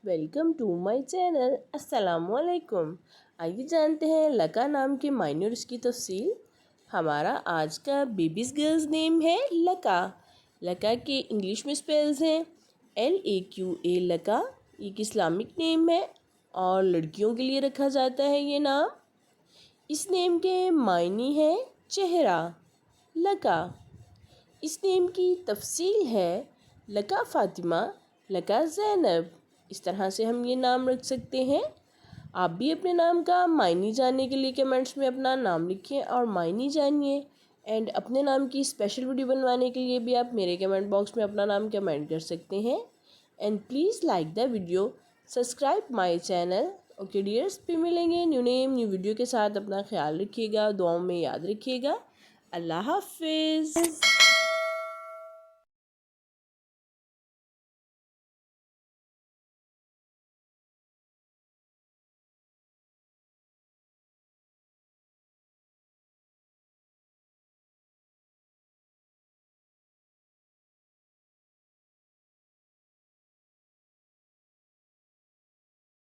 Welcome to my channel. अस्सलाम वालेकुम। आइए जानते हैं लका नाम के मायने और इसकी तफसील। हमारा आज का बेबीज़ गर्ल्स नेम है लका। लका के इंग्लिश में स्पेल्स हैं LAQA लका। ये एक इस्लामिक नेम है और लड़कियों के लिए रखा जाता है ये नाम। इस नेम के मायने हैं चेहरा। लका इस नेम की तफसील है लका फ़ातिमा, लका ज़ैनब। इस तरह से हम ये नाम रख सकते हैं। आप भी अपने नाम का मायने जानने के लिए कमेंट्स में अपना नाम लिखें और मायने जानिए। एंड अपने नाम की स्पेशल वीडियो बनवाने के लिए भी आप मेरे कमेंट बॉक्स में अपना नाम कमेंट कर सकते हैं। And please like the video, subscribe my channel. Okay dears, फिर मिलेंगे न्यू नेम न्यू वीडियो के साथ। अपना ख्याल रखिएगा, दुआओं में याद रखिएगा। अल्लाह हाफिज़।